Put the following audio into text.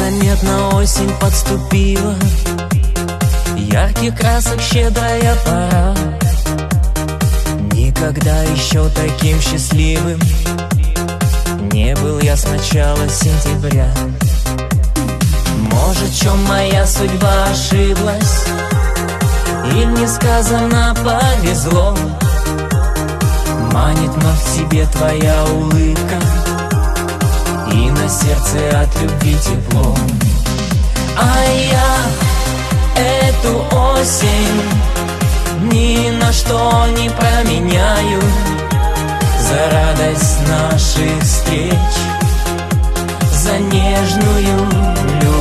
Незаметно осень подступила, ярких красок щедрая пора. Никогда еще таким счастливым не был я с начала сентября. Может, в чем моя судьба ошиблась, или несказанно повезло. Манит вновь тебе твоя улыбка, и на сердце от любви тепло. А я эту осень ни на что не променяю за радость наших встреч, за нежную любовь.